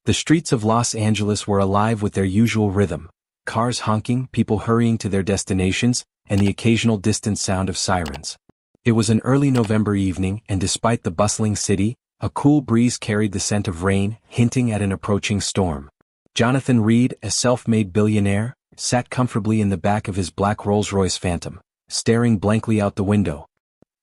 The streets of Los Angeles were alive with their usual rhythm: cars honking, people hurrying to their destinations, and the occasional distant sound of sirens. It was an early November evening, and despite the bustling city, a cool breeze carried the scent of rain, hinting at an approaching storm. Jonathan Reed, a self-made billionaire, sat comfortably in the back of his black Rolls-Royce Phantom, staring blankly out the window.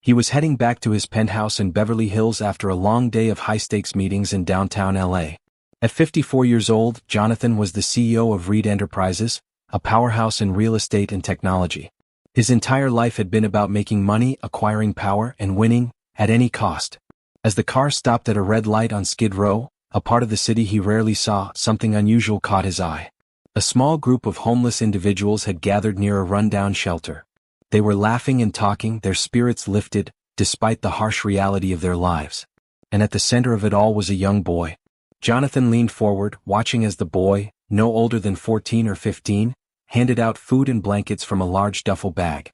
He was heading back to his penthouse in Beverly Hills after a long day of high-stakes meetings in downtown LA. At 54 years old, Jonathan was the CEO of Reed Enterprises, a powerhouse in real estate and technology. His entire life had been about making money, acquiring power, and winning, at any cost. As the car stopped at a red light on Skid Row, a part of the city he rarely saw, something unusual caught his eye. A small group of homeless individuals had gathered near a rundown shelter. They were laughing and talking, their spirits lifted, despite the harsh reality of their lives. And at the center of it all was a young boy. Jonathan leaned forward, watching as the boy, no older than 14 or 15, handed out food and blankets from a large duffel bag.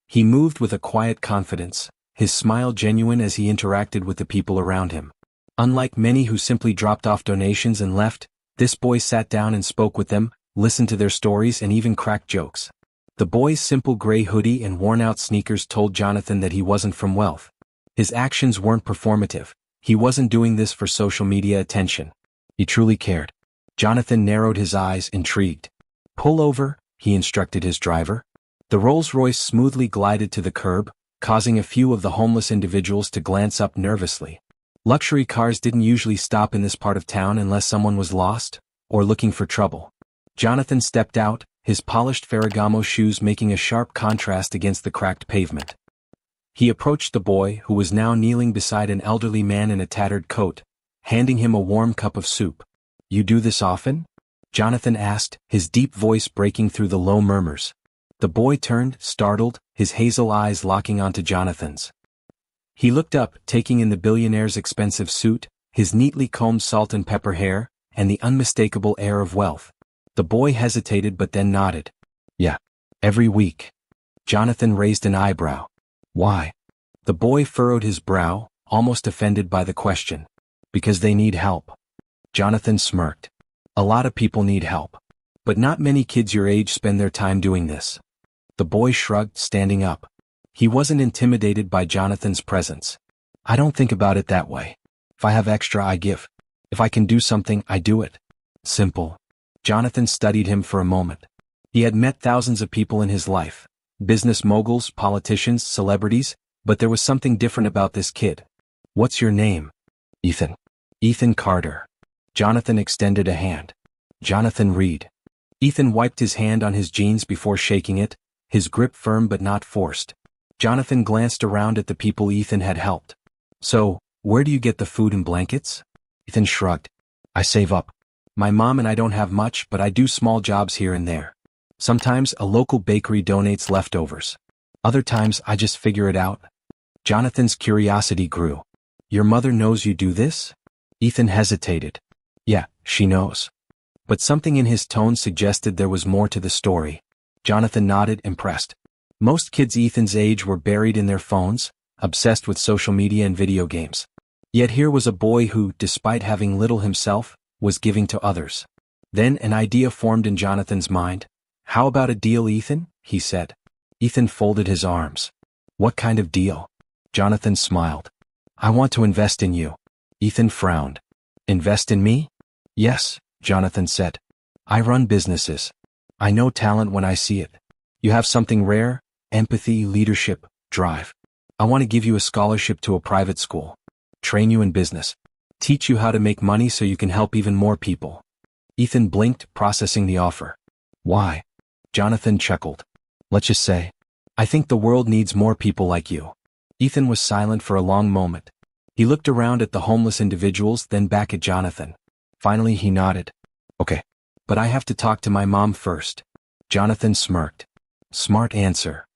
He moved with a quiet confidence, his smile genuine as he interacted with the people around him. Unlike many who simply dropped off donations and left, this boy sat down and spoke with them, listened to their stories, and even cracked jokes. The boy's simple gray hoodie and worn-out sneakers told Jonathan that he wasn't from wealth. His actions weren't performative. He wasn't doing this for social media attention. He truly cared. Jonathan narrowed his eyes, intrigued. "Pull over," he instructed his driver. The Rolls-Royce smoothly glided to the curb, causing a few of the homeless individuals to glance up nervously. Luxury cars didn't usually stop in this part of town unless someone was lost or looking for trouble. Jonathan stepped out, his polished Ferragamo shoes making a sharp contrast against the cracked pavement. He approached the boy, who was now kneeling beside an elderly man in a tattered coat, handing him a warm cup of soup. "You do this often?" Jonathan asked, his deep voice breaking through the low murmurs. The boy turned, startled, his hazel eyes locking onto Jonathan's. He looked up, taking in the billionaire's expensive suit, his neatly combed salt and pepper hair, and the unmistakable air of wealth. The boy hesitated but then nodded. "Yeah. Every week." Jonathan raised an eyebrow. "Why?" The boy furrowed his brow, almost offended by the question. "Because they need help." Jonathan smirked. "A lot of people need help. But not many kids your age spend their time doing this." The boy shrugged, standing up. He wasn't intimidated by Jonathan's presence. "I don't think about it that way. If I have extra, I give. If I can do something, I do it. Simple." Jonathan studied him for a moment. He had met thousands of people in his life. Business moguls, politicians, celebrities, but there was something different about this kid. "What's your name?" "Ethan." "Ethan Carter." Jonathan extended a hand. "Jonathan Reed." Ethan wiped his hand on his jeans before shaking it, his grip firm but not forced. Jonathan glanced around at the people Ethan had helped. "So, where do you get the food and blankets?" Ethan shrugged. "I save up. My mom and I don't have much, but I do small jobs here and there. Sometimes a local bakery donates leftovers. Other times I just figure it out." Jonathan's curiosity grew. "Your mother knows you do this?" Ethan hesitated. "Yeah, she knows." But something in his tone suggested there was more to the story. Jonathan nodded, impressed. Most kids Ethan's age were buried in their phones, obsessed with social media and video games. Yet here was a boy who, despite having little himself, was giving to others. Then an idea formed in Jonathan's mind. "How about a deal, Ethan?" he said. Ethan folded his arms. "What kind of deal?" Jonathan smiled. "I want to invest in you." Ethan frowned. "Invest in me?" "Yes," Jonathan said. "I run businesses. I know talent when I see it. You have something rare: empathy, leadership, drive. I want to give you a scholarship to a private school. Train you in business. Teach you how to make money so you can help even more people." Ethan blinked, processing the offer. "Why?" Jonathan chuckled. "Let's just say, I think the world needs more people like you." Ethan was silent for a long moment. He looked around at the homeless individuals, then back at Jonathan. Finally he nodded. "Okay. But I have to talk to my mom first." Jonathan smirked. "Smart answer."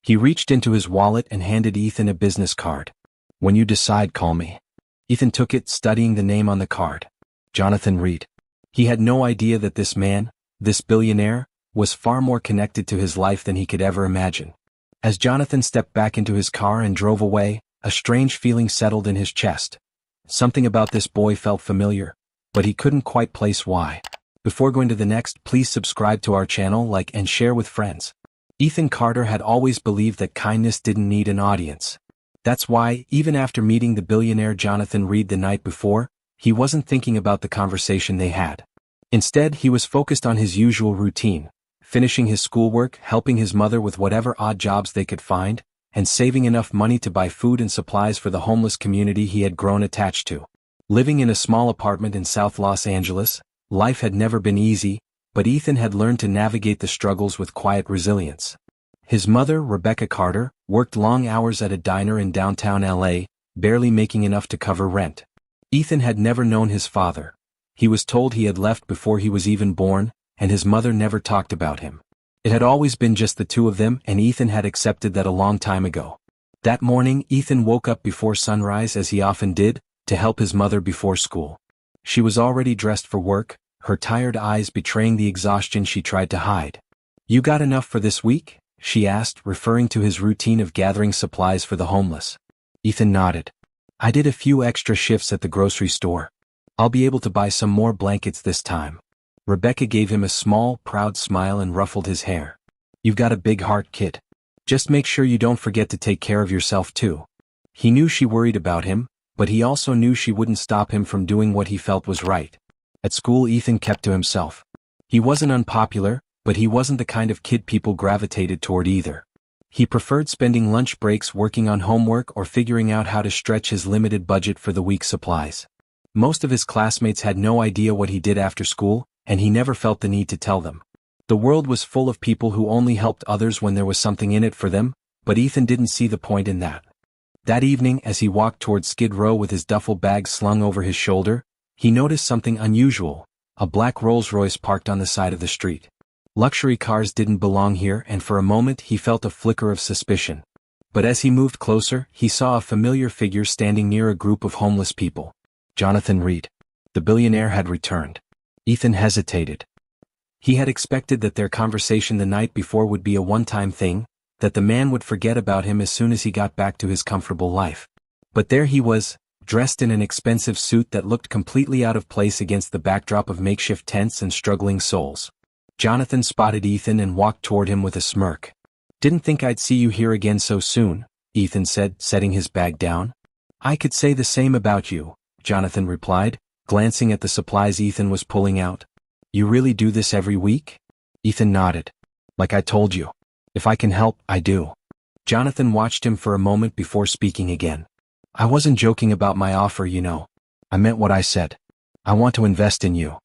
He reached into his wallet and handed Ethan a business card. "When you decide, call me." Ethan took it, studying the name on the card. Jonathan Reed. He had no idea that this man, this billionaire, was far more connected to his life than he could ever imagine. As Jonathan stepped back into his car and drove away, a strange feeling settled in his chest. Something about this boy felt familiar. but he couldn't quite place why. Before going to the next, please subscribe to our channel, like and share with friends. Ethan Carter had always believed that kindness didn't need an audience. That's why, even after meeting the billionaire Jonathan Reed the night before, he wasn't thinking about the conversation they had. Instead, he was focused on his usual routine, finishing his schoolwork, helping his mother with whatever odd jobs they could find, and saving enough money to buy food and supplies for the homeless community he had grown attached to. Living in a small apartment in South Los Angeles, life had never been easy, but Ethan had learned to navigate the struggles with quiet resilience. His mother, Rebecca Carter, worked long hours at a diner in downtown LA, barely making enough to cover rent. Ethan had never known his father. He was told he had left before he was even born, and his mother never talked about him. It had always been just the two of them, and Ethan had accepted that a long time ago. That morning, Ethan woke up before sunrise, as he often did, to help his mother before school. She was already dressed for work, her tired eyes betraying the exhaustion she tried to hide. "You got enough for this week?" she asked, referring to his routine of gathering supplies for the homeless. Ethan nodded. "I did a few extra shifts at the grocery store. I'll be able to buy some more blankets this time." Rebecca gave him a small, proud smile and ruffled his hair. "You've got a big heart, kid. Just make sure you don't forget to take care of yourself too." He knew she worried about him, but he also knew she wouldn't stop him from doing what he felt was right. At school, Ethan kept to himself. He wasn't unpopular, but he wasn't the kind of kid people gravitated toward either. He preferred spending lunch breaks working on homework or figuring out how to stretch his limited budget for the week's supplies. Most of his classmates had no idea what he did after school, and he never felt the need to tell them. The world was full of people who only helped others when there was something in it for them, but Ethan didn't see the point in that. That evening, as he walked toward Skid Row with his duffel bag slung over his shoulder, he noticed something unusual: a black Rolls-Royce parked on the side of the street. Luxury cars didn't belong here, and for a moment he felt a flicker of suspicion. But as he moved closer, he saw a familiar figure standing near a group of homeless people. Jonathan Reed. The billionaire had returned. Ethan hesitated. He had expected that their conversation the night before would be a one-time thing, that the man would forget about him as soon as he got back to his comfortable life. But there he was, dressed in an expensive suit that looked completely out of place against the backdrop of makeshift tents and struggling souls. Jonathan spotted Ethan and walked toward him with a smirk. "Didn't think I'd see you here again so soon," Ethan said, setting his bag down. "I could say the same about you," Jonathan replied, glancing at the supplies Ethan was pulling out. "You really do this every week?" Ethan nodded. "Like I told you. If I can help, I do." Jonathan watched him for a moment before speaking again. "I wasn't joking about my offer, you know. I meant what I said. I want to invest in you."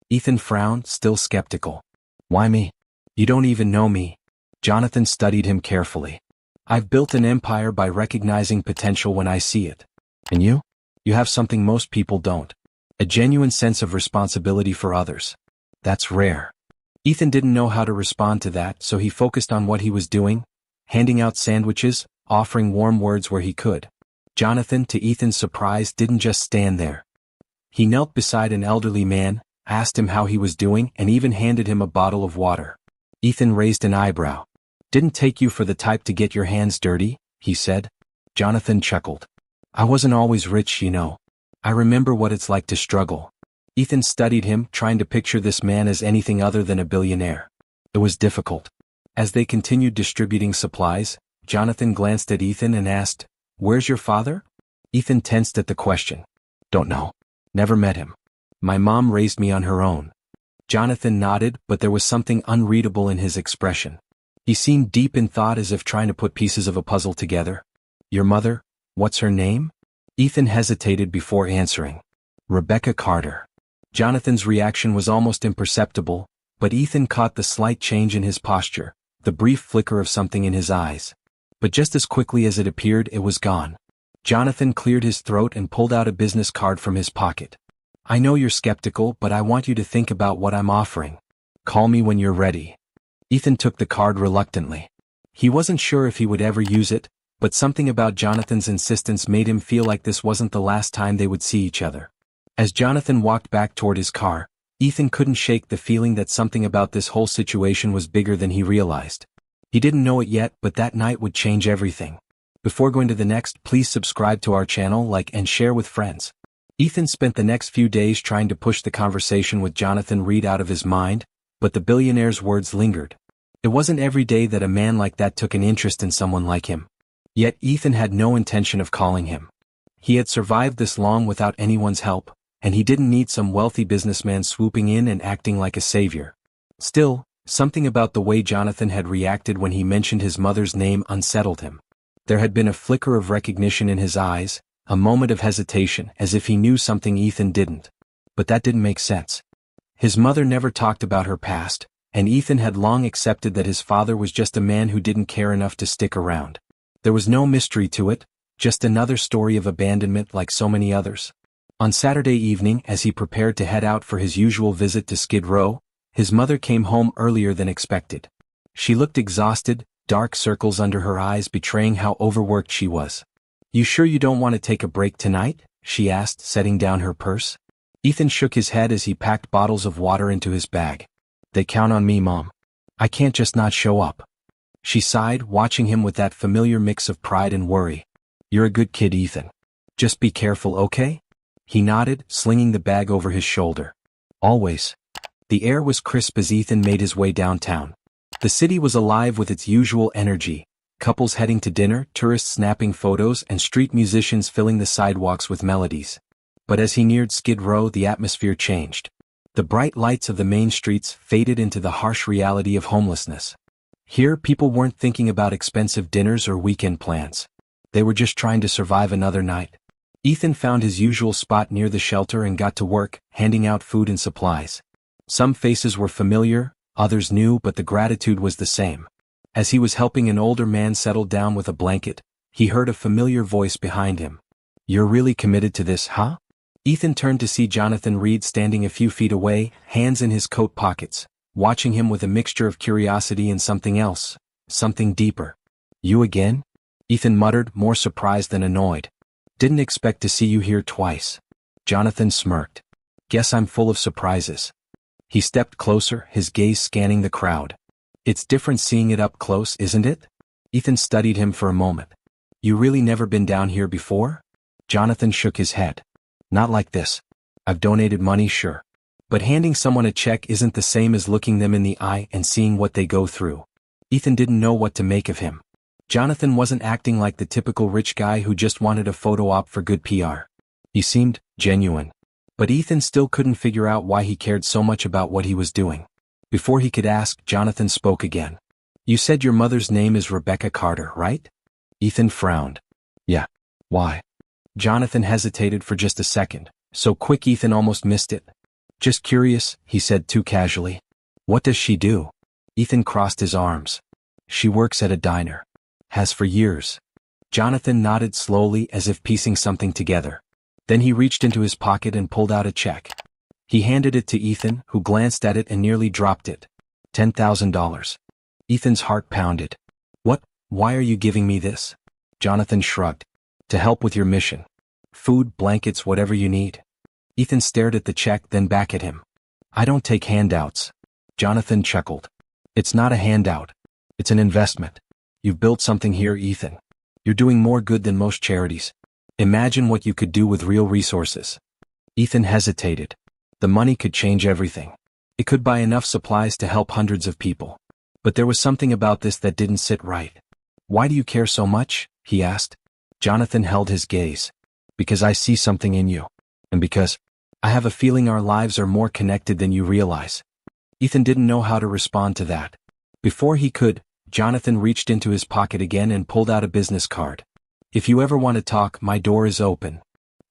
Ethan frowned, still skeptical. "Why me? You don't even know me." Jonathan studied him carefully. "I've built an empire by recognizing potential when I see it. And you? You have something most people don't. A genuine sense of responsibility for others. That's rare." Ethan didn't know how to respond to that, so he focused on what he was doing, handing out sandwiches, offering warm words where he could. Jonathan, to Ethan's surprise, didn't just stand there. He knelt beside an elderly man, asked him how he was doing, and even handed him a bottle of water. Ethan raised an eyebrow. "Didn't take you for the type to get your hands dirty," he said. Jonathan chuckled. "I wasn't always rich, you know. I remember what it's like to struggle." Ethan studied him, trying to picture this man as anything other than a billionaire. It was difficult. As they continued distributing supplies, Jonathan glanced at Ethan and asked, "Where's your father?" Ethan tensed at the question. "Don't know. Never met him. My mom raised me on her own." Jonathan nodded, but there was something unreadable in his expression. He seemed deep in thought, as if trying to put pieces of a puzzle together. "Your mother? What's her name?" Ethan hesitated before answering. "Rebecca Carter." Jonathan's reaction was almost imperceptible, but Ethan caught the slight change in his posture, the brief flicker of something in his eyes. But just as quickly as it appeared, it was gone. Jonathan cleared his throat and pulled out a business card from his pocket. "I know you're skeptical, but I want you to think about what I'm offering. Call me when you're ready." Ethan took the card reluctantly. He wasn't sure if he would ever use it, but something about Jonathan's insistence made him feel like this wasn't the last time they would see each other. As Jonathan walked back toward his car, Ethan couldn't shake the feeling that something about this whole situation was bigger than he realized. He didn't know it yet, but that night would change everything. Before going to the next, please subscribe to our channel, like and share with friends. Ethan spent the next few days trying to push the conversation with Jonathan Reed out of his mind, but the billionaire's words lingered. It wasn't every day that a man like that took an interest in someone like him. Yet Ethan had no intention of calling him. He had survived this long without anyone's help, and he didn't need some wealthy businessman swooping in and acting like a savior. Still, something about the way Jonathan had reacted when he mentioned his mother's name unsettled him. There had been a flicker of recognition in his eyes, a moment of hesitation as if he knew something Ethan didn't. But that didn't make sense. His mother never talked about her past, and Ethan had long accepted that his father was just a man who didn't care enough to stick around. There was no mystery to it, just another story of abandonment like so many others. On Saturday evening, as he prepared to head out for his usual visit to Skid Row, his mother came home earlier than expected. She looked exhausted, dark circles under her eyes betraying how overworked she was. "You sure you don't want to take a break tonight?" she asked, setting down her purse. Ethan shook his head as he packed bottles of water into his bag. "They count on me, Mom. I can't just not show up." She sighed, watching him with that familiar mix of pride and worry. "You're a good kid, Ethan. Just be careful, okay?" He nodded, slinging the bag over his shoulder. "Always." The air was crisp as Ethan made his way downtown. The city was alive with its usual energy. Couples heading to dinner, tourists snapping photos, and street musicians filling the sidewalks with melodies. But as he neared Skid Row, the atmosphere changed. The bright lights of the main streets faded into the harsh reality of homelessness. Here, people weren't thinking about expensive dinners or weekend plans. They were just trying to survive another night. Ethan found his usual spot near the shelter and got to work, handing out food and supplies. Some faces were familiar, others new, but the gratitude was the same. As he was helping an older man settle down with a blanket, he heard a familiar voice behind him. "You're really committed to this, huh?" Ethan turned to see Jonathan Reed standing a few feet away, hands in his coat pockets, watching him with a mixture of curiosity and something else, something deeper. "You again?" Ethan muttered, more surprised than annoyed. "Didn't expect to see you here twice." Jonathan smirked. "Guess I'm full of surprises." He stepped closer, his gaze scanning the crowd. "It's different seeing it up close, isn't it?" Ethan studied him for a moment. "You really never been down here before?" Jonathan shook his head. "Not like this. I've donated money, sure. But handing someone a check isn't the same as looking them in the eye and seeing what they go through." Ethan didn't know what to make of him. Jonathan wasn't acting like the typical rich guy who just wanted a photo op for good PR. He seemed genuine. But Ethan still couldn't figure out why he cared so much about what he was doing. Before he could ask, Jonathan spoke again. "You said your mother's name is Rebecca Carter, right?" Ethan frowned. "Yeah. Why?" Jonathan hesitated for just a second, so quick Ethan almost missed it. "Just curious," he said too casually. "What does she do?" Ethan crossed his arms. "She works at a diner. Has for years." Jonathan nodded slowly as if piecing something together. Then he reached into his pocket and pulled out a check. He handed it to Ethan, who glanced at it and nearly dropped it. $10,000. Ethan's heart pounded. "What? Why are you giving me this?" Jonathan shrugged. "To help with your mission. Food, blankets, whatever you need." Ethan stared at the check, then back at him. "I don't take handouts." Jonathan chuckled. "It's not a handout. It's an investment. You've built something here, Ethan. You're doing more good than most charities. Imagine what you could do with real resources." Ethan hesitated. The money could change everything. It could buy enough supplies to help hundreds of people. But there was something about this that didn't sit right. "Why do you care so much?" he asked. Jonathan held his gaze. "Because I see something in you. And because I have a feeling our lives are more connected than you realize." Ethan didn't know how to respond to that. Before he could, Jonathan reached into his pocket again and pulled out a business card. "If you ever want to talk, my door is open."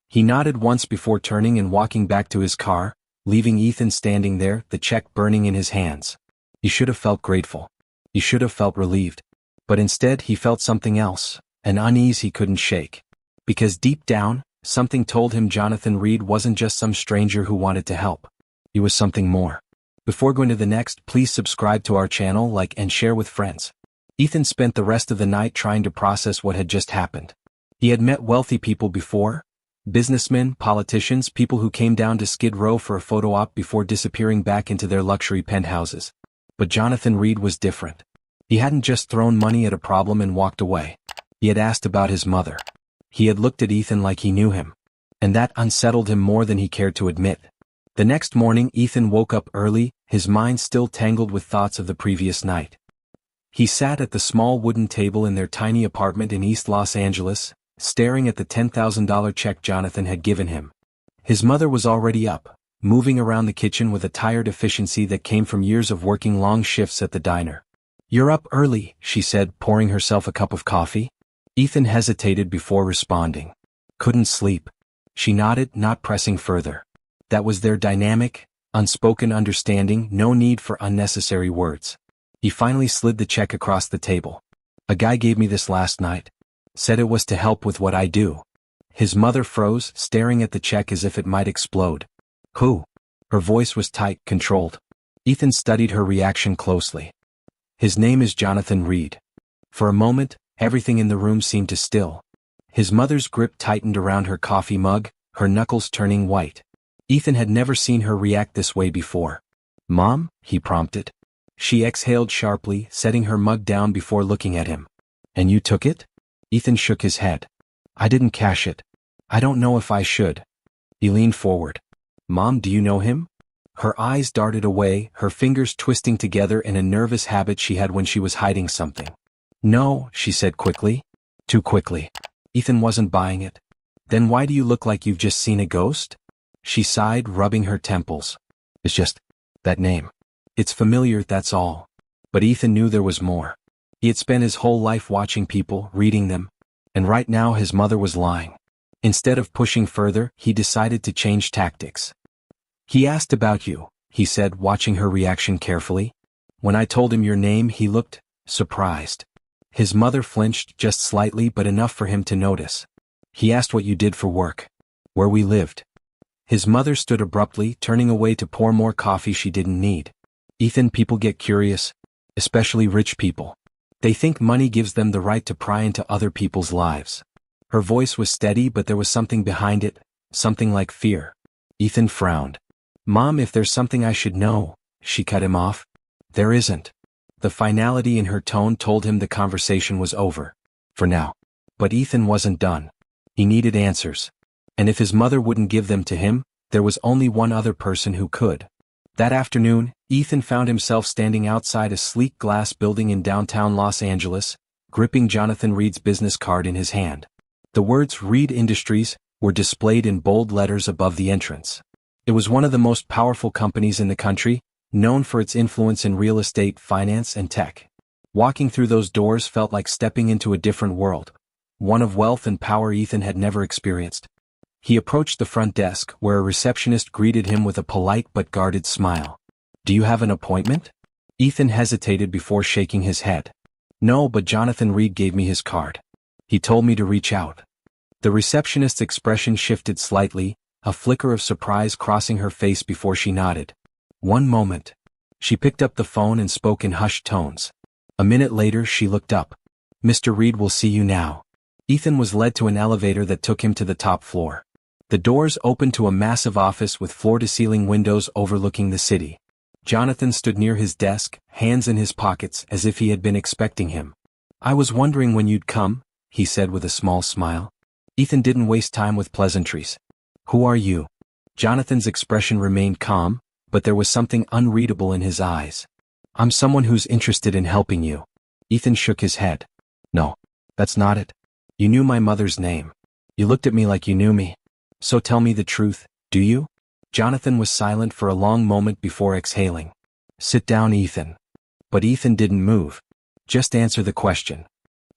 He nodded once before turning and walking back to his car, leaving Ethan standing there, the check burning in his hands. He should have felt grateful. He should have felt relieved. But instead he felt something else, an unease he couldn't shake. Because deep down, something told him Jonathan Reed wasn't just some stranger who wanted to help. He was something more. Before going to the next, please subscribe to our channel, like and share with friends. Ethan spent the rest of the night trying to process what had just happened. He had met wealthy people before. Businessmen, politicians, people who came down to Skid Row for a photo op before disappearing back into their luxury penthouses. But Jonathan Reed was different. He hadn't just thrown money at a problem and walked away. He had asked about his mother. He had looked at Ethan like he knew him. and that unsettled him more than he cared to admit. The next morning Ethan woke up early, his mind still tangled with thoughts of the previous night. He sat at the small wooden table in their tiny apartment in East Los Angeles, staring at the $10,000 check Jonathan had given him. His mother was already up, moving around the kitchen with a tired efficiency that came from years of working long shifts at the diner. "You're up early," she said, pouring herself a cup of coffee. Ethan hesitated before responding. "Couldn't sleep." She nodded, not pressing further. That was their dynamic, unspoken understanding, no need for unnecessary words. He finally slid the check across the table. "A guy gave me this last night. Said it was to help with what I do." His mother froze, staring at the check as if it might explode. "Who?" Her voice was tight, controlled. Ethan studied her reaction closely. "His name is Jonathan Reed." For a moment, everything in the room seemed to still. His mother's grip tightened around her coffee mug, her knuckles turning white. Ethan had never seen her react this way before. "Mom?" he prompted. She exhaled sharply, setting her mug down before looking at him. "And you took it?" Ethan shook his head. "I didn't cash it. I don't know if I should." He leaned forward. "Mom, do you know him?" Her eyes darted away, her fingers twisting together in a nervous habit she had when she was hiding something. "No," she said quickly. Too quickly. Ethan wasn't buying it. "Then why do you look like you've just seen a ghost?" She sighed, rubbing her temples. "It's just that name. It's familiar, that's all." But Ethan knew there was more. He had spent his whole life watching people, reading them. And right now his mother was lying. Instead of pushing further, he decided to change tactics. "He asked about you," he said, watching her reaction carefully. "When I told him your name, he looked surprised." His mother flinched just slightly, but enough for him to notice. "He asked what you did for work. Where we lived." His mother stood abruptly, turning away to pour more coffee she didn't need. "Ethan, people get curious, especially rich people. They think money gives them the right to pry into other people's lives." Her voice was steady, but there was something behind it, something like fear. Ethan frowned. "Mom, if there's something I should know," she cut him off. "There isn't." The finality in her tone told him the conversation was over. For now. But Ethan wasn't done. He needed answers. And if his mother wouldn't give them to him, there was only one other person who could. That afternoon, Ethan found himself standing outside a sleek glass building in downtown Los Angeles, gripping Jonathan Reed's business card in his hand. The words "Reed Industries" were displayed in bold letters above the entrance. It was one of the most powerful companies in the country, known for its influence in real estate, finance, and tech. Walking through those doors felt like stepping into a different world, one of wealth and power Ethan had never experienced. He approached the front desk, where a receptionist greeted him with a polite but guarded smile. "Do you have an appointment?" Ethan hesitated before shaking his head. "No, but Jonathan Reed gave me his card. He told me to reach out." The receptionist's expression shifted slightly, a flicker of surprise crossing her face before she nodded. "One moment." She picked up the phone and spoke in hushed tones. A minute later she looked up. "Mr. Reed will see you now." Ethan was led to an elevator that took him to the top floor. The doors opened to a massive office with floor-to-ceiling windows overlooking the city. Jonathan stood near his desk, hands in his pockets as if he had been expecting him. "I was wondering when you'd come," he said with a small smile. Ethan didn't waste time with pleasantries. "Who are you?" Jonathan's expression remained calm, but there was something unreadable in his eyes. "I'm someone who's interested in helping you." Ethan shook his head. "No, that's not it. You knew my mother's name. You looked at me like you knew me. So tell me the truth, do you?" Jonathan was silent for a long moment before exhaling. "Sit down, Ethan." But Ethan didn't move. "Just answer the question."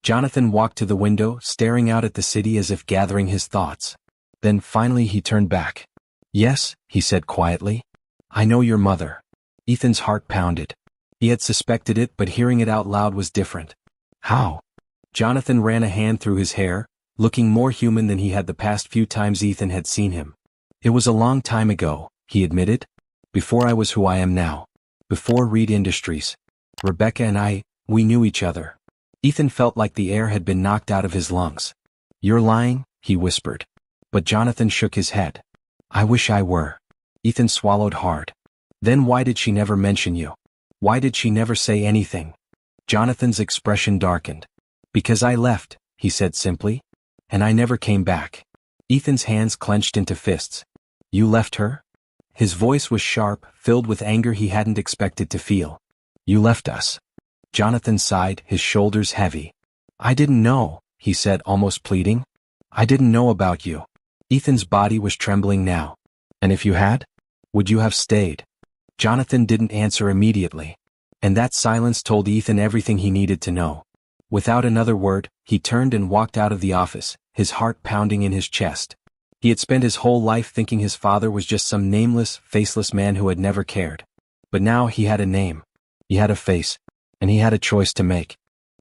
Jonathan walked to the window, staring out at the city as if gathering his thoughts. Then finally he turned back. "Yes," he said quietly. "I know your mother." Ethan's heart pounded. He had suspected it, but hearing it out loud was different. "How?" Jonathan ran a hand through his hair, looking more human than he had the past few times Ethan had seen him. "It was a long time ago," he admitted. "Before I was who I am now. Before Reed Industries. Rebecca and we knew each other." Ethan felt like the air had been knocked out of his lungs. "You're lying," he whispered. But Jonathan shook his head. "I wish I were." Ethan swallowed hard. "Then why did she never mention you? Why did she never say anything?" Jonathan's expression darkened. "Because I left," he said simply. "And I never came back." Ethan's hands clenched into fists. You left her? His voice was sharp, filled with anger he hadn't expected to feel. You left us. Jonathan sighed, his shoulders heavy. I didn't know, he said, almost pleading. I didn't know about you. Ethan's body was trembling now. And if you had? Would you have stayed? Jonathan didn't answer immediately. And that silence told Ethan everything he needed to know. Without another word, he turned and walked out of the office, his heart pounding in his chest. He had spent his whole life thinking his father was just some nameless, faceless man who had never cared. But now he had a name. He had a face. And he had a choice to make.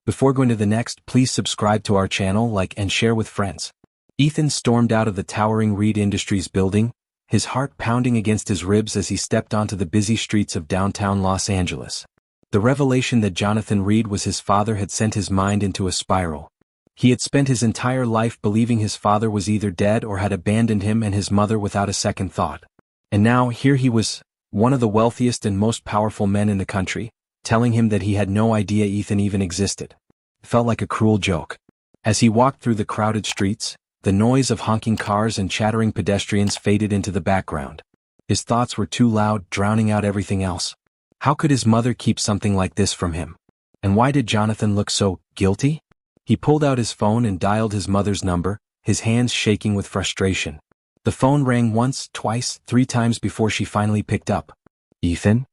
Before going to the next, please subscribe to our channel, like and share with friends. Ethan stormed out of the towering Reed Industries building, his heart pounding against his ribs as he stepped onto the busy streets of downtown Los Angeles. The revelation that Jonathan Reed was his father had sent his mind into a spiral. He had spent his entire life believing his father was either dead or had abandoned him and his mother without a second thought. And now here he was, one of the wealthiest and most powerful men in the country, telling him that he had no idea Ethan even existed. It felt like a cruel joke. As he walked through the crowded streets, the noise of honking cars and chattering pedestrians faded into the background. His thoughts were too loud, drowning out everything else. How could his mother keep something like this from him? And why did Jonathan look so guilty? He pulled out his phone and dialed his mother's number, his hands shaking with frustration. The phone rang once, twice, 3 times before she finally picked up. Ethan?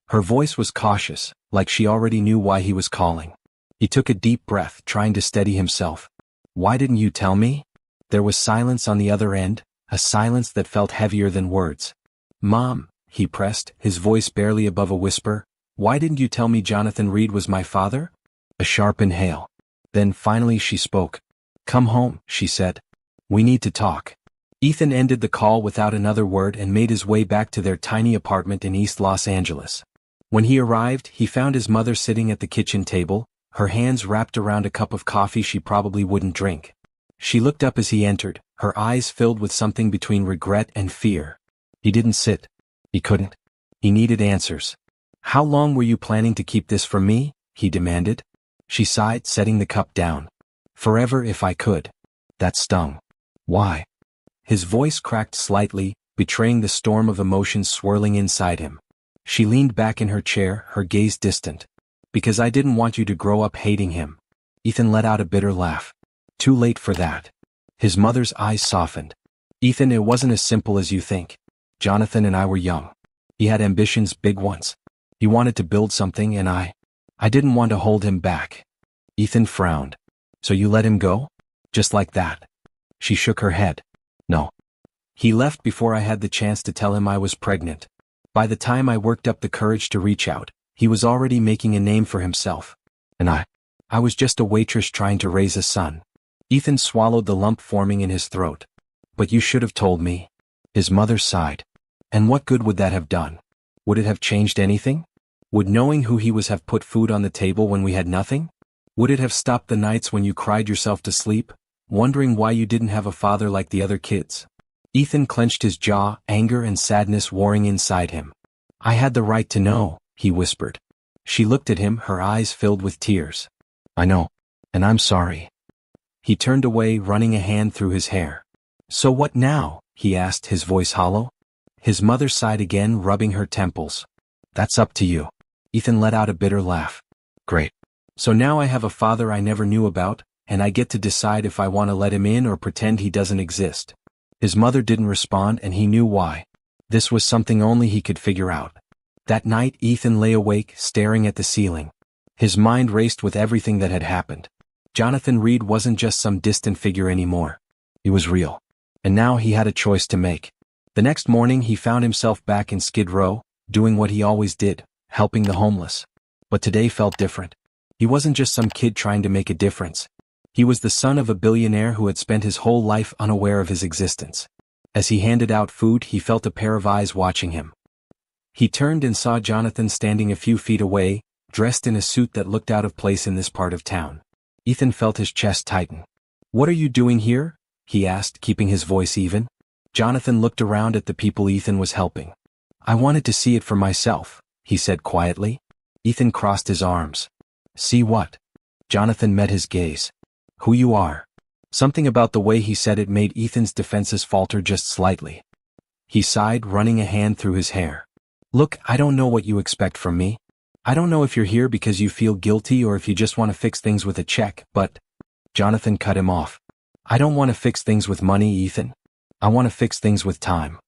Her voice was cautious, like she already knew why he was calling. He took a deep breath, trying to steady himself. Why didn't you tell me? There was silence on the other end, a silence that felt heavier than words. Mom, he pressed, his voice barely above a whisper, why didn't you tell me Jonathan Reed was my father? A sharp inhale. Then finally she spoke. Come home, she said. We need to talk. Ethan ended the call without another word and made his way back to their tiny apartment in East Los Angeles. When he arrived, he found his mother sitting at the kitchen table, her hands wrapped around a cup of coffee she probably wouldn't drink. She looked up as he entered, her eyes filled with something between regret and fear. He didn't sit. He couldn't. He needed answers. How long were you planning to keep this from me? He demanded. She sighed, setting the cup down. Forever if I could. That stung. Why? His voice cracked slightly, betraying the storm of emotions swirling inside him. She leaned back in her chair, her gaze distant. Because I didn't want you to grow up hating him. Ethan let out a bitter laugh. Too late for that. His mother's eyes softened. Ethan, it wasn't as simple as you think. Jonathan and I were young. He had ambitions, big ones. He wanted to build something and I didn't want to hold him back. Ethan frowned. So you let him go? Just like that? She shook her head. No. He left before I had the chance to tell him I was pregnant. By the time I worked up the courage to reach out, he was already making a name for himself. And I was just a waitress trying to raise a son. Ethan swallowed the lump forming in his throat. But you should have told me. His mother sighed. And what good would that have done? Would it have changed anything? Would knowing who he was have put food on the table when we had nothing? Would it have stopped the nights when you cried yourself to sleep, wondering why you didn't have a father like the other kids? Ethan clenched his jaw, anger and sadness warring inside him. I had the right to know, he whispered. She looked at him, her eyes filled with tears. I know. And I'm sorry. He turned away, running a hand through his hair. So what now? He asked, his voice hollow. His mother sighed again, rubbing her temples. That's up to you. Ethan let out a bitter laugh. Great. So now I have a father I never knew about, and I get to decide if I want to let him in or pretend he doesn't exist. His mother didn't respond and he knew why. This was something only he could figure out. That night Ethan lay awake, staring at the ceiling. His mind raced with everything that had happened. Jonathan Reed wasn't just some distant figure anymore. He was real. And now he had a choice to make. The next morning he found himself back in Skid Row, doing what he always did, helping the homeless. But today felt different. He wasn't just some kid trying to make a difference. He was the son of a billionaire who had spent his whole life unaware of his existence. As he handed out food, he felt a pair of eyes watching him. He turned and saw Jonathan standing a few feet away, dressed in a suit that looked out of place in this part of town. Ethan felt his chest tighten. What are you doing here? He asked, keeping his voice even. Jonathan looked around at the people Ethan was helping. I wanted to see it for myself, he said quietly. Ethan crossed his arms. See what? Jonathan met his gaze. Who you are. Something about the way he said it made Ethan's defenses falter just slightly. He sighed, running a hand through his hair. Look, I don't know what you expect from me. I don't know if you're here because you feel guilty or if you just want to fix things with a check, but… Jonathan cut him off. I don't want to fix things with money, Ethan. I want to fix things with time.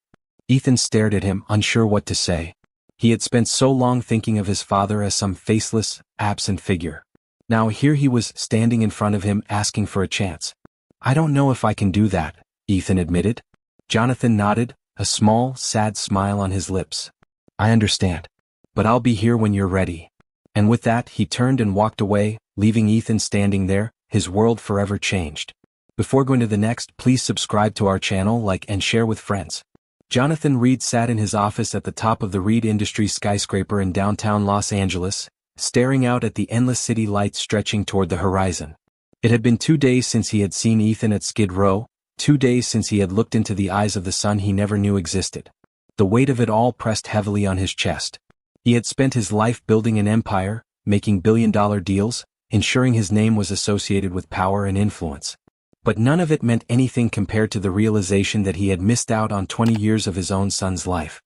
Ethan stared at him, unsure what to say. He had spent so long thinking of his father as some faceless, absent figure. Now here he was standing in front of him asking for a chance. I don't know if I can do that, Ethan admitted. Jonathan nodded, a small, sad smile on his lips. I understand. But I'll be here when you're ready. And with that, he turned and walked away, leaving Ethan standing there, his world forever changed. Before going to the next, please subscribe to our channel, like and share with friends. Jonathan Reed sat in his office at the top of the Reed Industries skyscraper in downtown Los Angeles, staring out at the endless city lights stretching toward the horizon. It had been 2 days since he had seen Ethan at Skid Row, 2 days since he had looked into the eyes of the son he never knew existed. The weight of it all pressed heavily on his chest. He had spent his life building an empire, making billion-dollar deals, ensuring his name was associated with power and influence. But none of it meant anything compared to the realization that he had missed out on 20 years of his own son's life.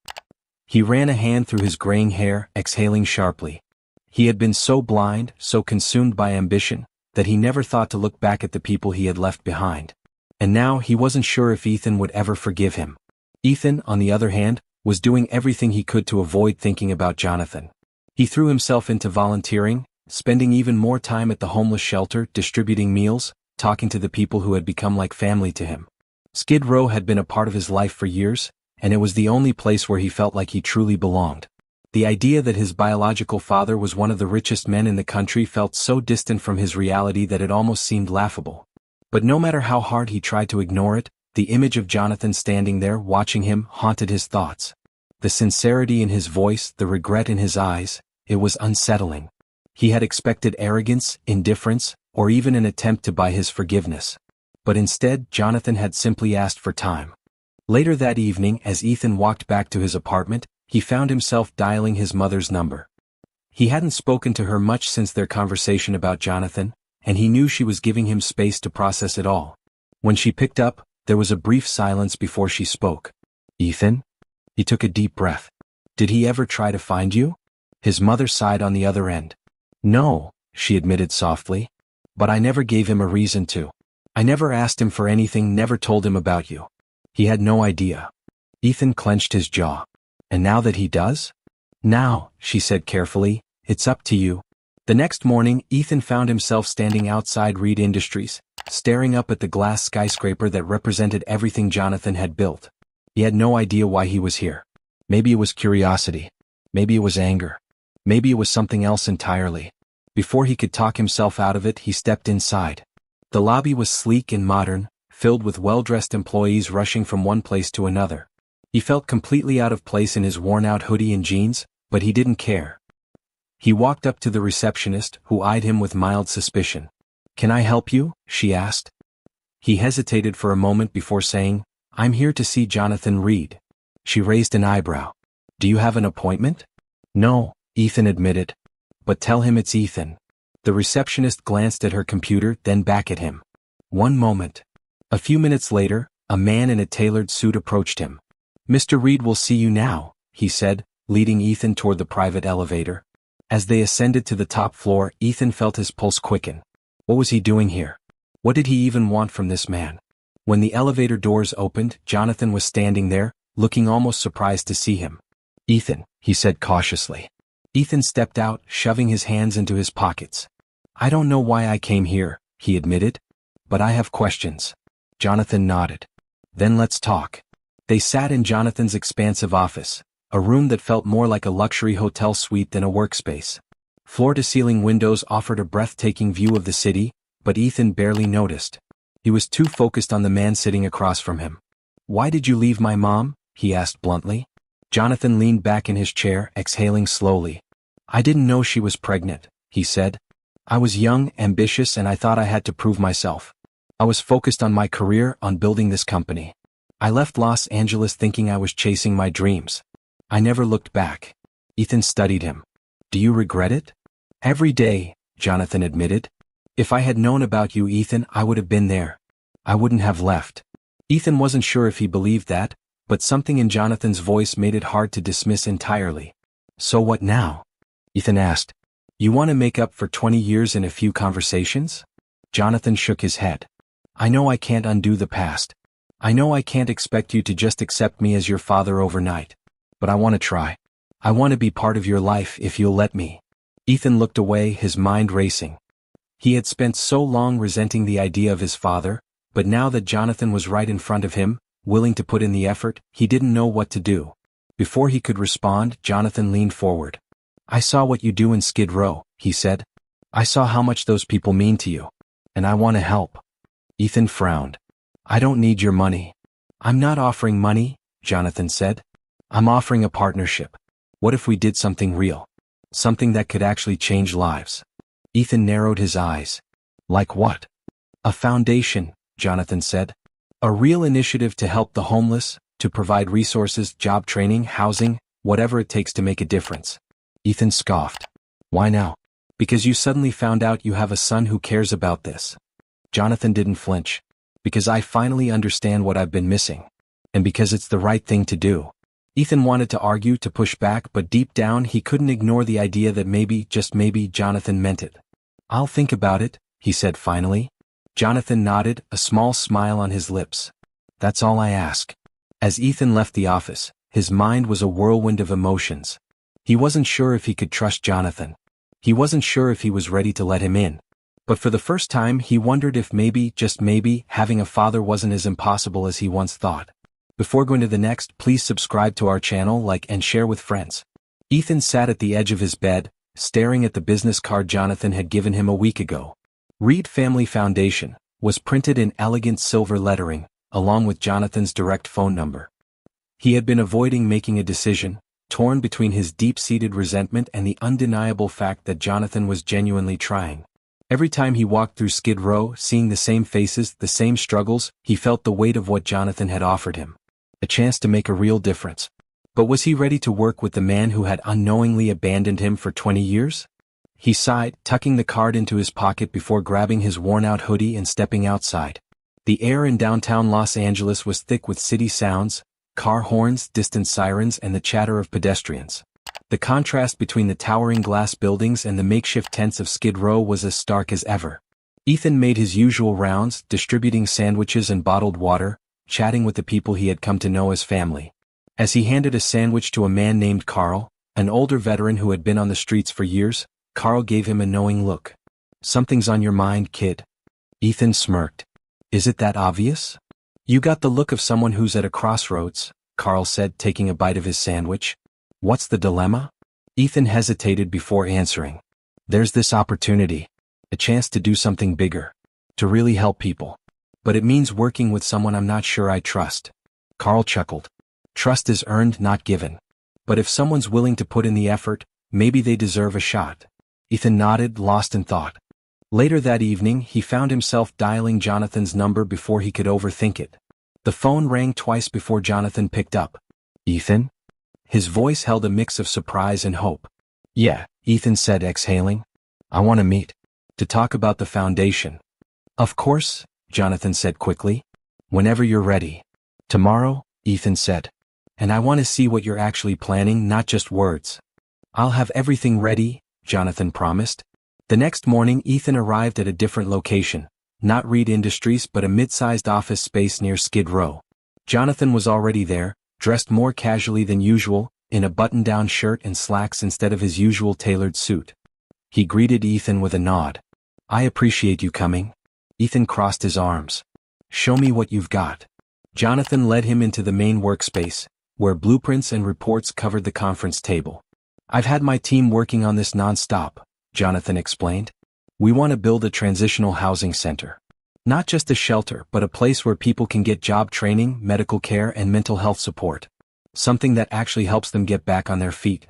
He ran a hand through his graying hair, exhaling sharply. He had been so blind, so consumed by ambition, that he never thought to look back at the people he had left behind. And now he wasn't sure if Ethan would ever forgive him. Ethan, on the other hand, was doing everything he could to avoid thinking about Jonathan. He threw himself into volunteering, spending even more time at the homeless shelter, distributing meals, talking to the people who had become like family to him. Skid Row had been a part of his life for years, and it was the only place where he felt like he truly belonged. The idea that his biological father was one of the richest men in the country felt so distant from his reality that it almost seemed laughable. But no matter how hard he tried to ignore it, the image of Jonathan standing there watching him haunted his thoughts. The sincerity in his voice, the regret in his eyes, it was unsettling. He had expected arrogance, indifference, or even an attempt to buy his forgiveness. But instead, Jonathan had simply asked for time. Later that evening, as Ethan walked back to his apartment, he found himself dialing his mother's number. He hadn't spoken to her much since their conversation about Jonathan, and he knew she was giving him space to process it all. When she picked up, there was a brief silence before she spoke. Ethan? He took a deep breath. Did he ever try to find you? His mother sighed on the other end. No, she admitted softly. But I never gave him a reason to. I never asked him for anything, never told him about you. He had no idea. Ethan clenched his jaw. And now that he does? Now, she said carefully, it's up to you. The next morning, Ethan found himself standing outside Reed Industries, staring up at the glass skyscraper that represented everything Jonathan had built. He had no idea why he was here. Maybe it was curiosity. Maybe it was anger. Maybe it was something else entirely. Before he could talk himself out of it, he stepped inside. The lobby was sleek and modern, filled with well-dressed employees rushing from one place to another. He felt completely out of place in his worn-out hoodie and jeans, but he didn't care. He walked up to the receptionist, who eyed him with mild suspicion. "Can I help you?" she asked. He hesitated for a moment before saying, "I'm here to see Jonathan Reed." She raised an eyebrow. "Do you have an appointment?" "No," Ethan admitted. "But tell him it's Ethan." The receptionist glanced at her computer, then back at him. "One moment." A few minutes later, a man in a tailored suit approached him. "Mr. Reed will see you now," he said, leading Ethan toward the private elevator. As they ascended to the top floor, Ethan felt his pulse quicken. What was he doing here? What did he even want from this man? When the elevator doors opened, Jonathan was standing there, looking almost surprised to see him. "Ethan," he said cautiously. Ethan stepped out, shoving his hands into his pockets. "I don't know why I came here," he admitted. "But I have questions." Jonathan nodded. "Then let's talk." They sat in Jonathan's expansive office, a room that felt more like a luxury hotel suite than a workspace. Floor-to-ceiling windows offered a breathtaking view of the city, but Ethan barely noticed. He was too focused on the man sitting across from him. "Why did you leave my mom?" he asked bluntly. Jonathan leaned back in his chair, exhaling slowly. "I didn't know she was pregnant," he said. "I was young, ambitious, and I thought I had to prove myself. I was focused on my career, on building this company. I left Los Angeles thinking I was chasing my dreams. I never looked back." Ethan studied him. "Do you regret it?" "Every day," Jonathan admitted. "If I had known about you, Ethan, I would have been there. I wouldn't have left. Ethan wasn't sure if he believed that, but something in Jonathan's voice made it hard to dismiss entirely. So what now? Ethan asked. You want to make up for 20 years in a few conversations? Jonathan shook his head. I know I can't undo the past. I know I can't expect you to just accept me as your father overnight. But I want to try. I want to be part of your life if you'll let me. Ethan looked away, his mind racing. He had spent so long resenting the idea of his father, but now that Jonathan was right in front of him, willing to put in the effort, he didn't know what to do. Before he could respond, Jonathan leaned forward. I saw what you do in Skid Row, he said. I saw how much those people mean to you. And I want to help. Ethan frowned. I don't need your money. I'm not offering money, Jonathan said. I'm offering a partnership. What if we did something real? Something that could actually change lives. Ethan narrowed his eyes. Like what? A foundation, Jonathan said. A real initiative to help the homeless, to provide resources, job training, housing, whatever it takes to make a difference. Ethan scoffed. Why now? Because you suddenly found out you have a son who cares about this. Jonathan didn't flinch. Because I finally understand what I've been missing. And because it's the right thing to do. Ethan wanted to argue, to push back, but deep down he couldn't ignore the idea that maybe, just maybe, Jonathan meant it. I'll think about it, he said finally. Jonathan nodded, a small smile on his lips. That's all I ask. As Ethan left the office, his mind was a whirlwind of emotions. He wasn't sure if he could trust Jonathan. He wasn't sure if he was ready to let him in. But for the first time he wondered if maybe, just maybe, having a father wasn't as impossible as he once thought. Before going to the next, please subscribe to our channel, like and share with friends. Ethan sat at the edge of his bed, staring at the business card Jonathan had given him a week ago. Reed Family Foundation was printed in elegant silver lettering, along with Jonathan's direct phone number. He had been avoiding making a decision, torn between his deep-seated resentment and the undeniable fact that Jonathan was genuinely trying. Every time he walked through Skid Row, seeing the same faces, the same struggles, he felt the weight of what Jonathan had offered him. A chance to make a real difference. But was he ready to work with the man who had unknowingly abandoned him for 20 years? He sighed, tucking the card into his pocket before grabbing his worn-out hoodie and stepping outside. The air in downtown Los Angeles was thick with city sounds, car horns, distant sirens, and the chatter of pedestrians. The contrast between the towering glass buildings and the makeshift tents of Skid Row was as stark as ever. Ethan made his usual rounds, distributing sandwiches and bottled water, chatting with the people he had come to know as family. As he handed a sandwich to a man named Carl, an older veteran who had been on the streets for years, Carl gave him a knowing look. Something's on your mind, kid. Ethan smirked. Is it that obvious? You got the look of someone who's at a crossroads, Carl said, taking a bite of his sandwich. What's the dilemma? Ethan hesitated before answering. There's this opportunity. A chance to do something bigger. To really help people. But it means working with someone I'm not sure I trust. Carl chuckled. Trust is earned, not given. But if someone's willing to put in the effort, maybe they deserve a shot. Ethan nodded, lost in thought. Later that evening, he found himself dialing Jonathan's number before he could overthink it. The phone rang twice before Jonathan picked up. Ethan? His voice held a mix of surprise and hope. Yeah, Ethan said, exhaling. I want to meet. To talk about the foundation. Of course, Jonathan said quickly. Whenever you're ready. Tomorrow, Ethan said. And I want to see what you're actually planning, not just words. I'll have everything ready, Jonathan promised. The next morning Ethan arrived at a different location, not Reed Industries but a mid-sized office space near Skid Row. Jonathan was already there, dressed more casually than usual, in a button-down shirt and slacks instead of his usual tailored suit. He greeted Ethan with a nod. I appreciate you coming. Ethan crossed his arms. Show me what you've got. Jonathan led him into the main workspace, where blueprints and reports covered the conference table. I've had my team working on this non-stop, Jonathan explained. We want to build a transitional housing center. Not just a shelter, but a place where people can get job training, medical care, and mental health support. Something that actually helps them get back on their feet.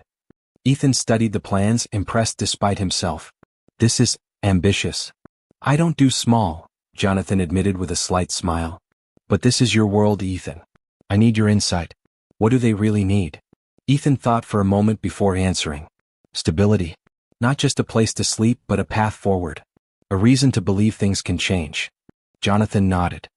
Ethan studied the plans, impressed despite himself. This is ambitious. I don't do small, Jonathan admitted with a slight smile. But this is your world, Ethan. I need your insight. What do they really need? Ethan thought for a moment before answering. Stability. Not just a place to sleep, but a path forward. A reason to believe things can change. Jonathan nodded.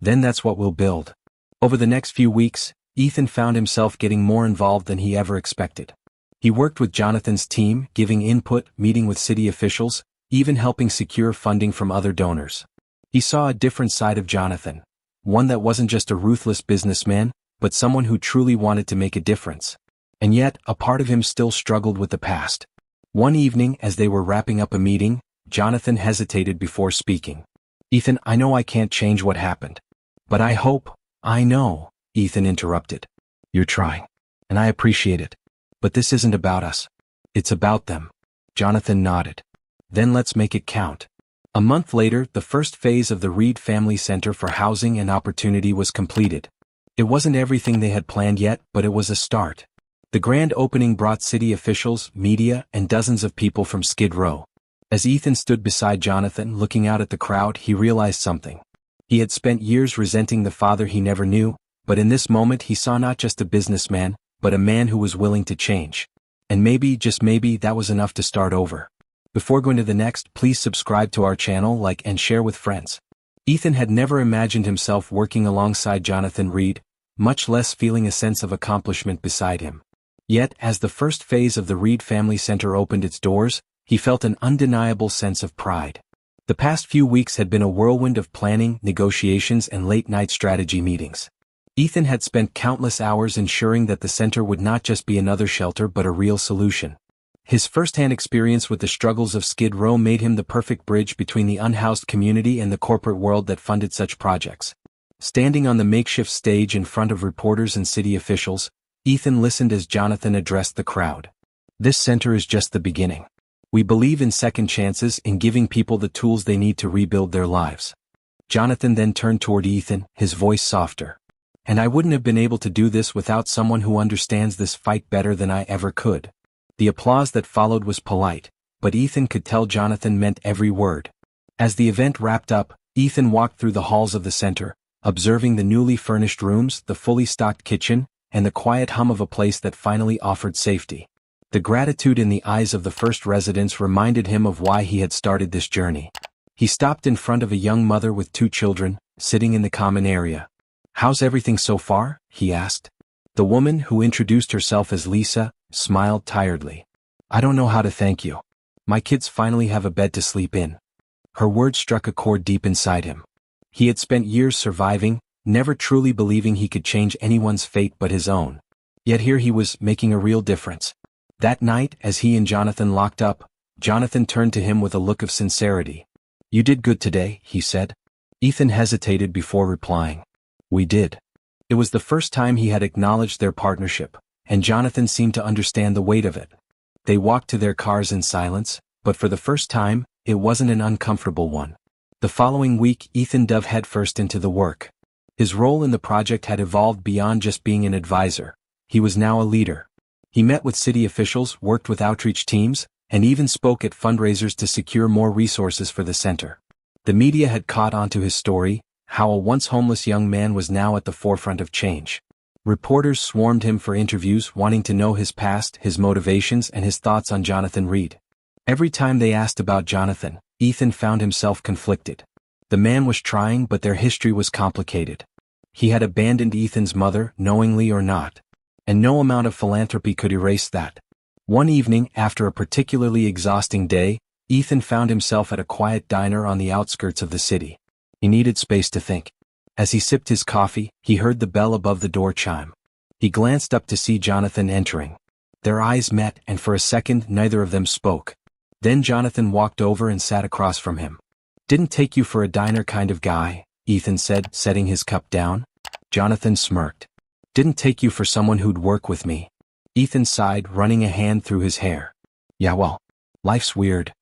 Then that's what we'll build. Over the next few weeks, Ethan found himself getting more involved than he ever expected. He worked with Jonathan's team, giving input, meeting with city officials, even helping secure funding from other donors. He saw a different side of Jonathan, one that wasn't just a ruthless businessman, but someone who truly wanted to make a difference. And yet, a part of him still struggled with the past. One evening, as they were wrapping up a meeting, Jonathan hesitated before speaking. "Ethan, I know I can't change what happened. But I hope." "I know," Ethan interrupted. "You're trying. And I appreciate it. But this isn't about us. It's about them." Jonathan nodded. "Then let's make it count." A month later, the first phase of the Reed Family Center for Housing and Opportunity was completed. It wasn't everything they had planned yet, but it was a start. The grand opening brought city officials, media, and dozens of people from Skid Row. As Ethan stood beside Jonathan, looking out at the crowd, he realized something. He had spent years resenting the father he never knew, but in this moment he saw not just a businessman, but a man who was willing to change. And maybe, just maybe, that was enough to start over. Before going to the next, please subscribe to our channel, like and share with friends. Ethan had never imagined himself working alongside Jonathan Reed, much less feeling a sense of accomplishment beside him. Yet, as the first phase of the Reed Family Center opened its doors, he felt an undeniable sense of pride. The past few weeks had been a whirlwind of planning, negotiations, and late-night strategy meetings. Ethan had spent countless hours ensuring that the center would not just be another shelter but a real solution. His first-hand experience with the struggles of Skid Row made him the perfect bridge between the unhoused community and the corporate world that funded such projects. Standing on the makeshift stage in front of reporters and city officials, Ethan listened as Jonathan addressed the crowd. "This center is just the beginning. We believe in second chances, in giving people the tools they need to rebuild their lives." Jonathan then turned toward Ethan, his voice softer. "And I wouldn't have been able to do this without someone who understands this fight better than I ever could." The applause that followed was polite, but Ethan could tell Jonathan meant every word. As the event wrapped up, Ethan walked through the halls of the center, observing the newly furnished rooms, the fully stocked kitchen, and the quiet hum of a place that finally offered safety. The gratitude in the eyes of the first residents reminded him of why he had started this journey. He stopped in front of a young mother with 2 children, sitting in the common area. "How's everything so far?" he asked. The woman, who introduced herself as Lisa, smiled tiredly. "I don't know how to thank you. My kids finally have a bed to sleep in." Her words struck a chord deep inside him. He had spent years surviving, never truly believing he could change anyone's fate but his own. Yet here he was, making a real difference. That night, as he and Jonathan locked up, Jonathan turned to him with a look of sincerity. "You did good today," he said. Ethan hesitated before replying. "We did." It was the first time he had acknowledged their partnership, and Jonathan seemed to understand the weight of it. They walked to their cars in silence, but for the first time, it wasn't an uncomfortable one. The following week, Ethan dove headfirst into the work. His role in the project had evolved beyond just being an advisor. He was now a leader. He met with city officials, worked with outreach teams, and even spoke at fundraisers to secure more resources for the center. The media had caught on to his story, how a once homeless young man was now at the forefront of change. Reporters swarmed him for interviews, wanting to know his past, his motivations, and his thoughts on Jonathan Reed. Every time they asked about Jonathan, Ethan found himself conflicted. The man was trying, but their history was complicated. He had abandoned Ethan's mother, knowingly or not. And no amount of philanthropy could erase that. One evening, after a particularly exhausting day, Ethan found himself at a quiet diner on the outskirts of the city. He needed space to think. As he sipped his coffee, he heard the bell above the door chime. He glanced up to see Jonathan entering. Their eyes met, and for a second neither of them spoke. Then Jonathan walked over and sat across from him. "Didn't take you for a diner kind of guy," Ethan said, setting his cup down. Jonathan smirked. "Didn't take you for someone who'd work with me." Ethan sighed, running a hand through his hair. "Yeah, well, life's weird."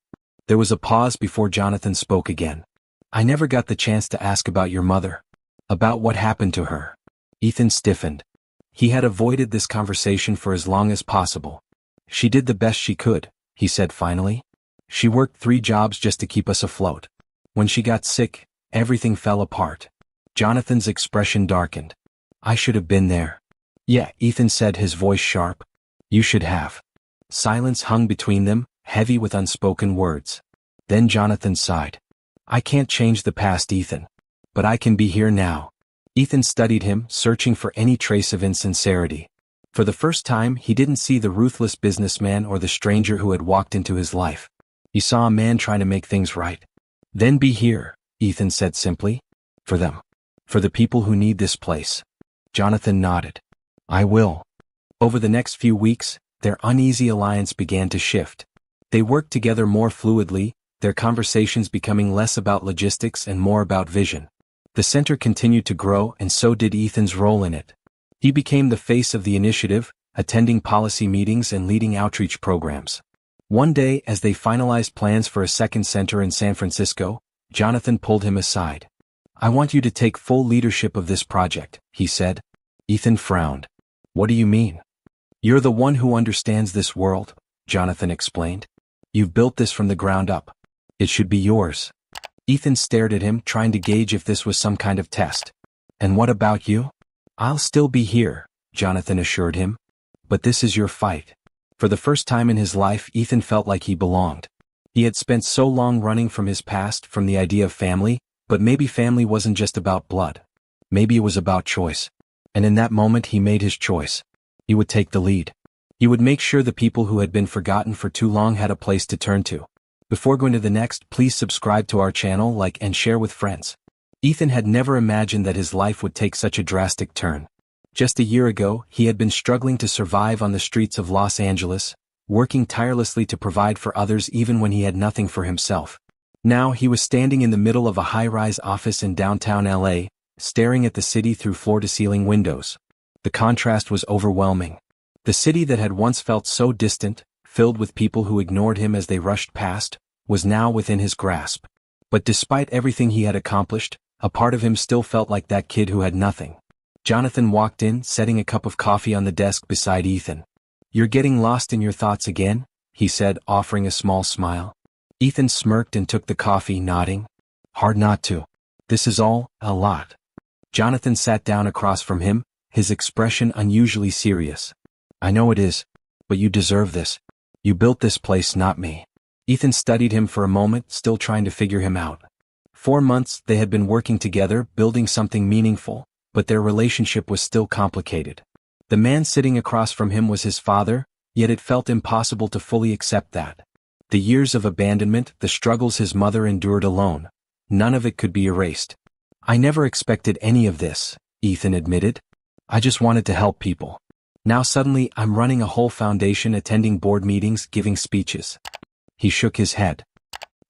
There was a pause before Jonathan spoke again. "I never got the chance to ask about your mother. About what happened to her." Ethan stiffened. He had avoided this conversation for as long as possible. "She did the best she could," he said finally. "She worked 3 jobs just to keep us afloat. When she got sick, everything fell apart." Jonathan's expression darkened. "I should have been there." "Yeah," Ethan said, his voice sharp. "You should have." Silence hung between them, heavy with unspoken words. Then Jonathan sighed. "I can't change the past, Ethan. But I can be here now." Ethan studied him, searching for any trace of insincerity. For the first time, he didn't see the ruthless businessman or the stranger who had walked into his life. He saw a man trying to make things right. "Then be here," Ethan said simply. "For them. For the people who need this place." Jonathan nodded. "I will." Over the next few weeks, their uneasy alliance began to shift. They worked together more fluidly, their conversations becoming less about logistics and more about vision. The center continued to grow, and so did Ethan's role in it. He became the face of the initiative, attending policy meetings and leading outreach programs. One day, as they finalized plans for a second center in San Francisco, Jonathan pulled him aside. "I want you to take full leadership of this project," he said. Ethan frowned. "What do you mean?" "You're the one who understands this world," Jonathan explained. "You've built this from the ground up. It should be yours." Ethan stared at him, trying to gauge if this was some kind of test. "And what about you?" "I'll still be here," Jonathan assured him. "But this is your fight." For the first time in his life, Ethan felt like he belonged. He had spent so long running from his past, from the idea of family, but maybe family wasn't just about blood. Maybe it was about choice. And in that moment he made his choice. He would take the lead. He would make sure the people who had been forgotten for too long had a place to turn to. Before going to the next, please subscribe to our channel, like and share with friends. Ethan had never imagined that his life would take such a drastic turn. Just a year ago, he had been struggling to survive on the streets of Los Angeles, working tirelessly to provide for others even when he had nothing for himself. Now he was standing in the middle of a high-rise office in downtown LA, staring at the city through floor-to-ceiling windows. The contrast was overwhelming. The city that had once felt so distant, filled with people who ignored him as they rushed past, was now within his grasp. But despite everything he had accomplished, a part of him still felt like that kid who had nothing. Jonathan walked in, setting a cup of coffee on the desk beside Ethan. "You're getting lost in your thoughts again?" he said, offering a small smile. Ethan smirked and took the coffee, nodding. "Hard not to. This is all a lot." Jonathan sat down across from him, his expression unusually serious. "I know it is. But you deserve this. You built this place, not me." Ethan studied him for a moment, still trying to figure him out. 4 months they had been working together, building something meaningful, but their relationship was still complicated. The man sitting across from him was his father, yet it felt impossible to fully accept that. The years of abandonment, the struggles his mother endured alone, none of it could be erased. "I never expected any of this," Ethan admitted. "I just wanted to help people. Now suddenly I'm running a whole foundation, attending board meetings, giving speeches." He shook his head.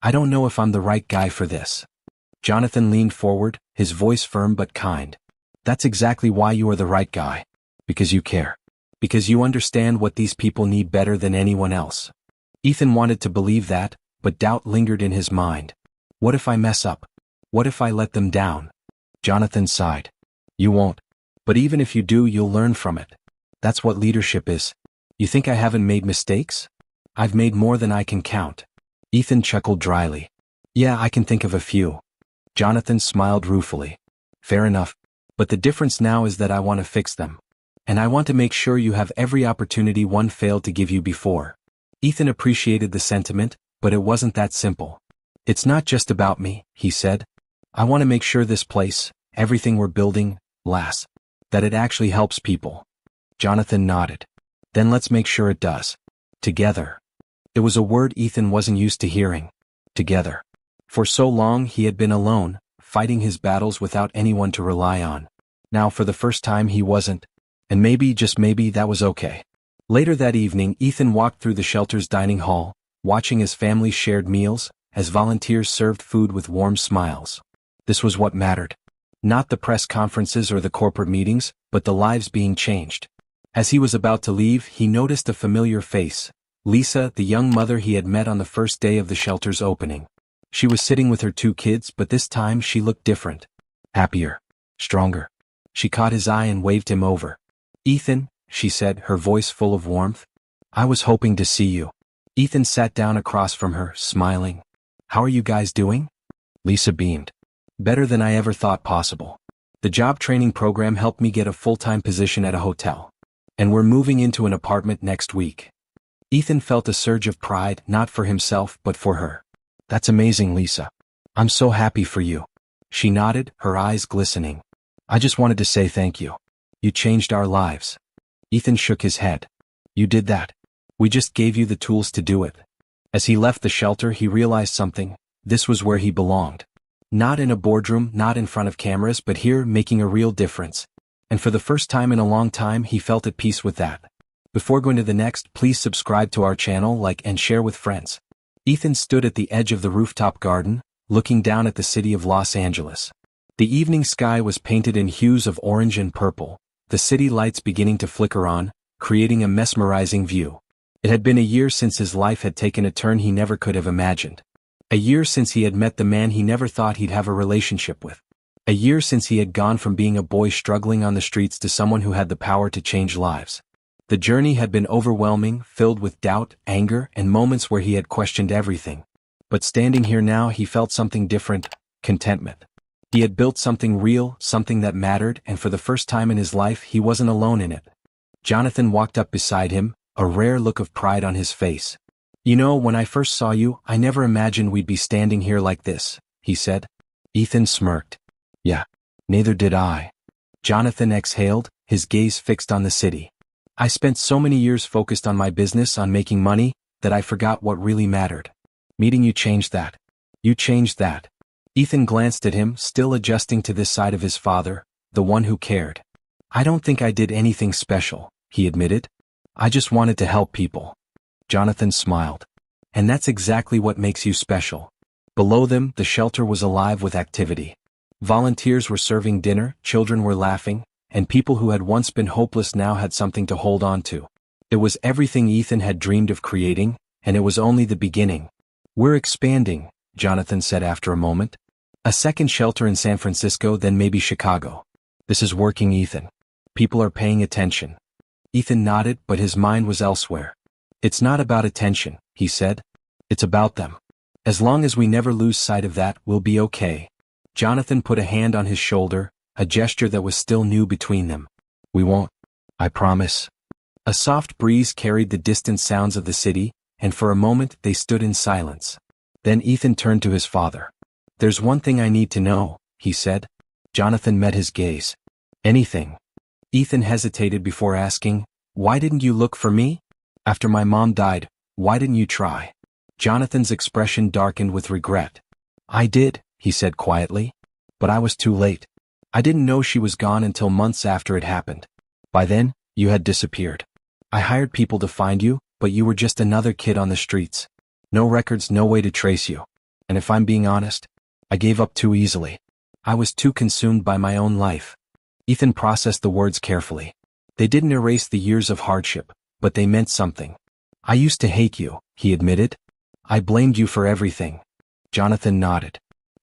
"I don't know if I'm the right guy for this." Jonathan leaned forward, his voice firm but kind. "That's exactly why you are the right guy. Because you care. Because you understand what these people need better than anyone else." Ethan wanted to believe that, but doubt lingered in his mind. What if I mess up? What if I let them down? Jonathan sighed. "You won't. But even if you do, you'll learn from it. That's what leadership is. You think I haven't made mistakes? I've made more than I can count." Ethan chuckled dryly. "Yeah, I can think of a few." Jonathan smiled ruefully. "Fair enough. But the difference now is that I want to fix them. And I want to make sure you have every opportunity one failed to give you before." Ethan appreciated the sentiment, but it wasn't that simple. "It's not just about me," he said. "I want to make sure this place, everything we're building, lasts. That it actually helps people." Jonathan nodded. "Then let's make sure it does. Together." It was a word Ethan wasn't used to hearing. Together. For so long he had been alone, fighting his battles without anyone to rely on. Now for the first time he wasn't. And maybe, just maybe, that was okay. Later that evening, Ethan walked through the shelter's dining hall, watching as families shared meals, as volunteers served food with warm smiles. This was what mattered. Not the press conferences or the corporate meetings, but the lives being changed. As he was about to leave, he noticed a familiar face. Lisa, the young mother he had met on the first day of the shelter's opening. She was sitting with her 2 kids, but this time she looked different. Happier. Stronger. She caught his eye and waved him over. "Ethan," she said, her voice full of warmth. "I was hoping to see you." Ethan sat down across from her, smiling. "How are you guys doing?" Lisa beamed. "Better than I ever thought possible. The job training program helped me get a full-time position at a hotel. And we're moving into an apartment next week." Ethan felt a surge of pride, not for himself, but for her. "That's amazing, Lisa. I'm so happy for you." She nodded, her eyes glistening. I just wanted to say thank you. You changed our lives. Ethan shook his head. You did that. We just gave you the tools to do it. As he left the shelter, he realized something. This was where he belonged. Not in a boardroom, not in front of cameras, but here, making a real difference. And for the first time in a long time, he felt at peace with that. Before going to the next, please subscribe to our channel, like and share with friends. Ethan stood at the edge of the rooftop garden, looking down at the city of Los Angeles. The evening sky was painted in hues of orange and purple, the city lights beginning to flicker on, creating a mesmerizing view. It had been a year since his life had taken a turn he never could have imagined. A year since he had met the man he never thought he'd have a relationship with. A year since he had gone from being a boy struggling on the streets to someone who had the power to change lives. The journey had been overwhelming, filled with doubt, anger, and moments where he had questioned everything. But standing here now, he felt something different: contentment. He had built something real, something that mattered, and for the first time in his life, he wasn't alone in it. Jonathan walked up beside him, a rare look of pride on his face. You know, when I first saw you, I never imagined we'd be standing here like this, he said. Ethan smirked. Yeah, neither did I. Jonathan exhaled, his gaze fixed on the city. I spent so many years focused on my business, on making money, that I forgot what really mattered. Meeting you changed that. You changed that. Ethan glanced at him, still adjusting to this side of his father, the one who cared. I don't think I did anything special, he admitted. I just wanted to help people. Jonathan smiled. And that's exactly what makes you special. Below them, the shelter was alive with activity. Volunteers were serving dinner, children were laughing, and people who had once been hopeless now had something to hold on to. It was everything Ethan had dreamed of creating, and it was only the beginning. We're expanding, Jonathan said after a moment. A second shelter in San Francisco, then maybe Chicago. This is working, Ethan. People are paying attention. Ethan nodded, but his mind was elsewhere. It's not about attention, he said. It's about them. As long as we never lose sight of that, we'll be okay. Jonathan put a hand on his shoulder, a gesture that was still new between them. We won't. I promise. A soft breeze carried the distant sounds of the city, and for a moment they stood in silence. Then Ethan turned to his father. There's one thing I need to know, he said. Jonathan met his gaze. Anything? Ethan hesitated before asking, why didn't you look for me? After my mom died, why didn't you try? Jonathan's expression darkened with regret. I did, he said quietly. But I was too late. I didn't know she was gone until months after it happened. By then, you had disappeared. I hired people to find you, but you were just another kid on the streets. No records, no way to trace you. And if I'm being honest, I gave up too easily. I was too consumed by my own life. Ethan processed the words carefully. They didn't erase the years of hardship, but they meant something. I used to hate you, he admitted. I blamed you for everything. Jonathan nodded.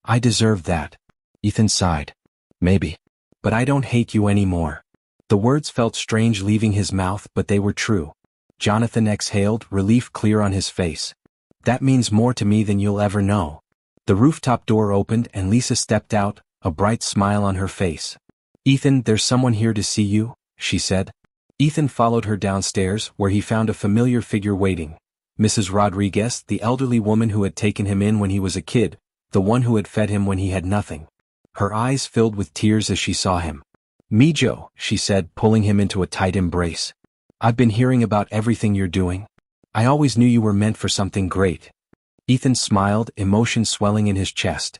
I deserved that. Ethan sighed. Maybe. But I don't hate you anymore. The words felt strange leaving his mouth, but they were true. Jonathan exhaled, relief clear on his face. That means more to me than you'll ever know. The rooftop door opened and Lisa stepped out, a bright smile on her face. Ethan, there's someone here to see you, she said. Ethan followed her downstairs, where he found a familiar figure waiting. Mrs. Rodriguez, the elderly woman who had taken him in when he was a kid, the one who had fed him when he had nothing. Her eyes filled with tears as she saw him. Mijo, she said, pulling him into a tight embrace. I've been hearing about everything you're doing. I always knew you were meant for something great. Ethan smiled, emotion swelling in his chest.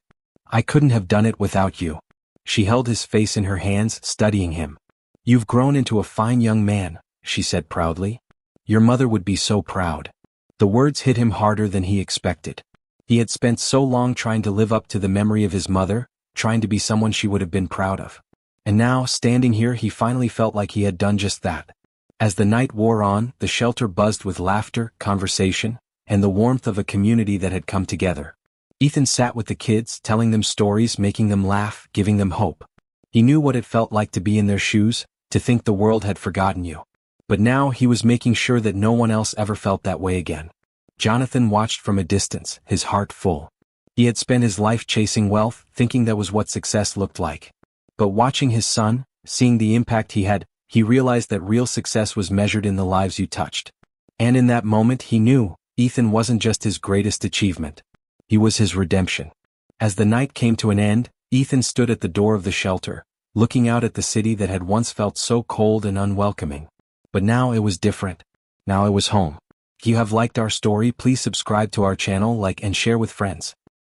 I couldn't have done it without you. She held his face in her hands, studying him. You've grown into a fine young man, she said proudly. Your mother would be so proud. The words hit him harder than he expected. He had spent so long trying to live up to the memory of his mother, trying to be someone she would have been proud of. And now, standing here, he finally felt like he had done just that. As the night wore on, the shelter buzzed with laughter, conversation, and the warmth of a community that had come together. Ethan sat with the kids, telling them stories, making them laugh, giving them hope. He knew what it felt like to be in their shoes, to think the world had forgotten you. But now he was making sure that no one else ever felt that way again. Jonathan watched from a distance, his heart full. He had spent his life chasing wealth, thinking that was what success looked like. But watching his son, seeing the impact he had, he realized that real success was measured in the lives you touched. And in that moment he knew, Ethan wasn't just his greatest achievement. He was his redemption. As the night came to an end, Ethan stood at the door of the shelter, looking out at the city that had once felt so cold and unwelcoming. But now it was different. Now it was home. If you have liked our story, please subscribe to our channel, like and share with friends.